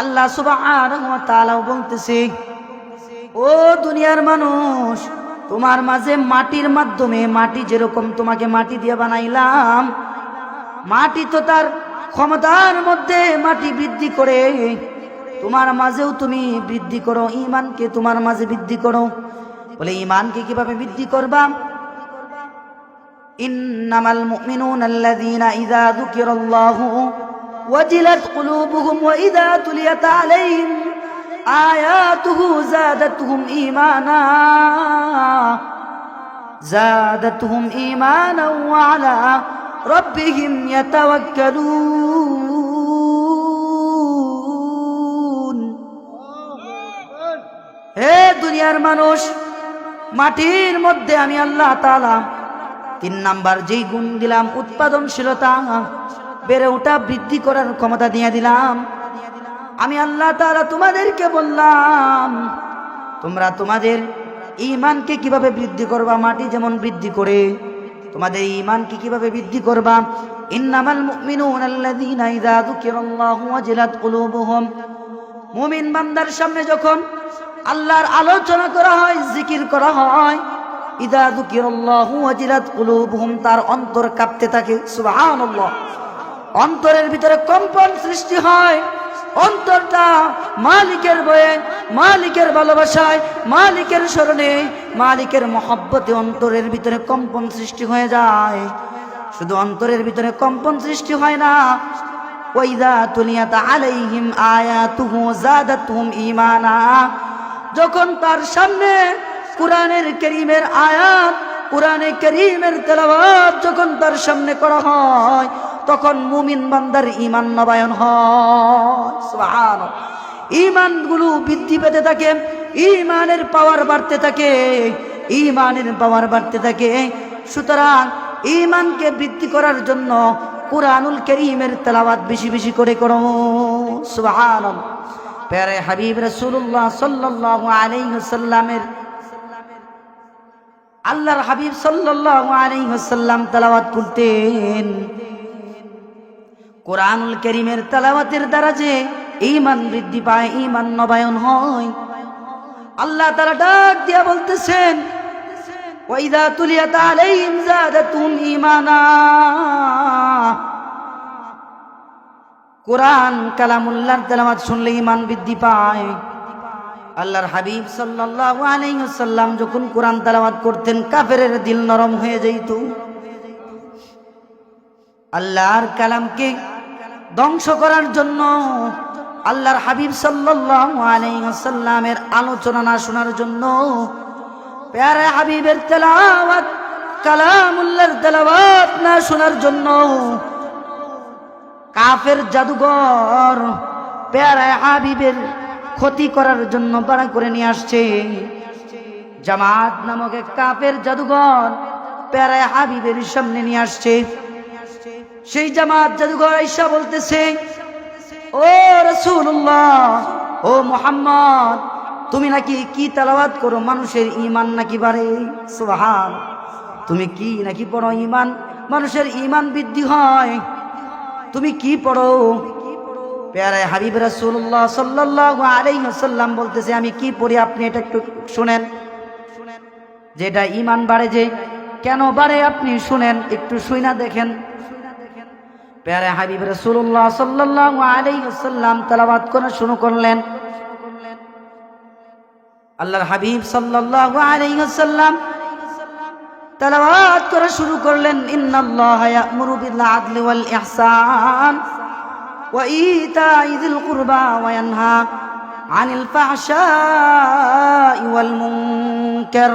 আল্লাহ সুবহানাহু ওয়া তাআলা বলতেছে, ও দুনিয়ার মানুষ, তোমার মাঝে মাটির মাধ্যমে, মাটি যেরকম তোমাকে মাটি দিয়ে বানাইলাম, মাটি তো তার ক্ষমতার মধ্যে মাটি বৃদ্ধি করে, তোমার মাঝেও তুমি বৃদ্ধি করো, ঈমানকে তোমার মাঝে বৃদ্ধি করো। বলে ঈমানকে কিভাবে বৃদ্ধি করবা? ইন্নামাল মুমিনুনা আল্লাযীনা ইযা যুকিরাল্লাহু ওয়াজিলাত কুলুবুহুম ওয়া ইযা তুলিয়াত আলাইহিম আয়াতুহু যাদাতুহুম ঈমানা ওয়া আলা রাব্বিহিম ইয়াতাওয়াক্কালুন। হে দুনিয়ার মানুষ, মাটির মধ্যে আমি আল্লাহ তাআলা 3 নাম্বার যেই গুণ দিলাম, উৎপাদনশীলতা, বেড়ে ওঠা, বৃদ্ধি করার ক্ষমতা দিয়ে দিলাম। আমি আল্লাহ তাআলা তোমাদেরকে বললাম, তোমরা তোমাদের ঈমানকে কিভাবে বৃদ্ধি করবা? মাটি যেমন বৃদ্ধি করে, তোমাদের ঈমানকে কিভাবে বৃদ্ধি করবা? ইন্নামাল মুমিনুনা আল্লাযীনা ইযা যুকিরাল্লাহু ওয়াজিলাত কুলুবুহুম। মুমিন বান্দার সামনে যখন আল্লাহর আলোচনা করা হয়, জিকির করা হয়, ইযা যুকিরাল্লাহু ওয়াজিলাত কুলুবুহুম, তার অন্তর কাঁপতে থাকে। সুবহানাল্লাহ। অন্তরের ভিতরে কম্পন সৃষ্টি হয়, অন্তরটা মালিকের ভয়ে, মালিকের ভালোবাসায়, মালিকের স্মরণে, মালিকের মহব্বতে অন্তরের ভিতরে কম্পন সৃষ্টি হয়ে যায়। শুধু অন্তরের ভিতরে কম্পন সৃষ্টি হয় না, ওয়াইদা তুলিয়াত আলাইহিম আয়াতুহু যাদাতুহুম ঈমানা, যখন তার সামনে কুরআনের কারীমের আয়াত, কুরআনে কারীমের তেলাওয়াত যখন তার সামনে করা হয়, তখন মুমিন বান্দার ঈমান নবায়ন হয়। সুবহানাল্লাহ। ঈমানগুলো বৃদ্ধি পেতে থাকে, ঈমানের পাওয়ার বাড়তে থাকে, ঈমানের পাওয়ার বাড়তে থাকে। সুতরাং ঈমানকে বৃদ্ধি করার জন্য কুরআনুল কারীমের তেলাওয়াত বেশি বেশি করে করো। সুবহানাল্লাহ। প্যারে হাবিব রাসূলুল্লাহ সাল্লাল্লাহু আলাইহি ওয়াসাল্লামের, আল্লাহর হাবিব সাল্লাল্লাহু আলাইহি ওয়াসাল্লাম তেলাওয়াত করতেন। কুরআনুল কারীমের তেলাওয়াতের দ্বারা যে ঈমান বৃদ্ধি পায়, ঈমান নবায়ন হয়, আল্লাহ তাআলা ডাক দিয়া বলতেছেন, ওয়াইদা তুলিয়াত আলাইহিম যাদাতুহুম ঈমানা। কুরআন কালামুল্লাহর তেলাওয়াত শুনলে ঈমান বৃদ্ধি পায়। আল্লাহর হাবিব সাল্লাল্লাহু আলাইহি ওয়াসাল্লাম যখন কুরআন তেলাওয়াত করতেন, কাফেরের দিল নরম হয়ে যেত। আল্লাহর কালামকে ধ্বংস করার জন্য, আল্লাহর হাবিব সাল্লাল্লাহু আলাইহি ওয়াসাল্লামের আলোচনা না শোনার জন্য, প্যারা হাবিবের তেলাওয়াত, কালামুল্লাহর তেলাওয়াত না শোনার জন্য কাফের জাদুঘর প্যারা হাবিবের ক্ষতি করার জন্য বাড়া করে নিয়ে আসছে। জামাত নামক এক কাফের জাদুঘর প্যারা হাবিবের সামনে নিয়ে আসছে। সেই জামাত জাদুঘর আইসা বলতেছে, ও রাসূলুল্লাহ, ও মুহাম্মদ, তুমি নাকি কি তেলাওয়াত করো? মানুষের ঈমান নাকি বাড়ে? সুবহান। তুমি কি নাকি পড়ো? ঈমান, মানুষের ঈমান বৃদ্ধি হয়, তুমি কি পড়ো? প্যারা হাবিব রাসূলুল্লাহ সাল্লাল্লাহু আলাইহি ওয়াসাল্লাম বলতেছে, আমি কি পড়ি আপনি এটা একটু শুনেন। যেটা ঈমান বাড়ে, যে কেন বাড়ে আপনি শুনেন, একটু শুইনা দেখেন। প্যারা হাবিব রাসূলুল্লাহ সাল্লাল্লাহু আলাইহি ওয়াসাল্লাম তেলাওয়াত করা শুরু করলেন। আল্লাহর হাবিব সাল্লাল্লাহু আলাইহি ওয়াসাল্লাম তেলাওয়াত করা শুরু করলেন, ইন্নাল্লাহা ইয়া'মুরু বিল আদলি ওয়াল ইহসান ওয়া ইতা'i যিল কুরবা ওয়া ইয়ানহা আনিল ফাহশাই ওয়াল মুনকার।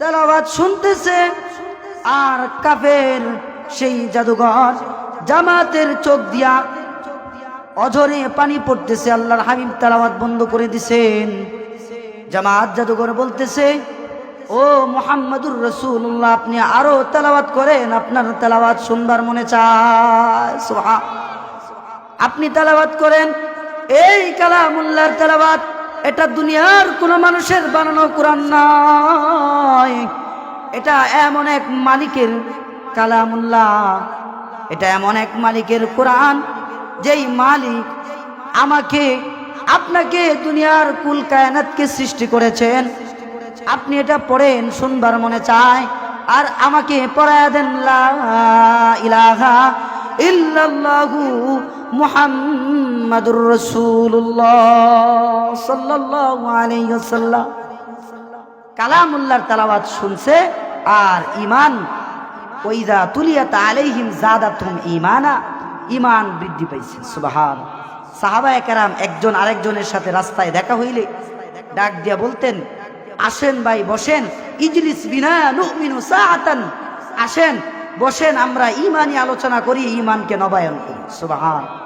তেলাওয়াত শুনতেছে, আর কাফের সেই জাদুঘর জামাতের চোখ দিয়া অঝরে পানি পড়তেছে। আল্লাহর হাবিব তেলাওয়াত বন্ধ করে দিছেন। জামাত জাদুঘর বলতেছে, ও মুহাম্মাদুর রাসূলুল্লাহ, আপনি আরো তেলাওয়াত করেন, আপনার তেলাওয়াত শুনবার মনে চায়। সুবহান। আপনি তেলাওয়াত করেন, এই কালামুল্লাহর তেলাওয়াত, এটা দুনিয়ার কোন মানুষের বানানো কোরআন নয়, এটা এমন এক মালিকের কালামুল্লাহ, এটা এমন এক মালিকের কোরআন, যেই মালিক আমাকে আপনাকে দুনিয়ার কুল কায়নাতকে সৃষ্টি করেছেন। আপনি এটা পড়েন, শুনবার মনে চায়, আর আমাকে পড়ায়া দেন লা ইলাহা ইল্লাল্লাহু মুহাম্মাদুর রাসূলুল্লাহ সাল্লাল্লাহু আলাইহি ওয়াসাল্লাম। কালামুল্লাহর তেলাওয়াত শুনছে আর ঈমান, ওয়াইযা তুলিয়াত আলাইহিম যাদাতুহুম ঈমানা, ঈমান বৃদ্ধি পাইছে। সুবহানাল্লাহ। সাহাবায়ে কেরাম একজন আরেকজনের সাথে রাস্তায় দেখা হইলে ডাক দিয়া বলতেন, আসেন ভাই বসেন, ইজলিস বিনা নুমিনু সাআতান, আসেন বসেন, আমরা ঈমানি আলোচনা করি, ঈমানকে নবায়ন করি। সুবহানাল্লাহ।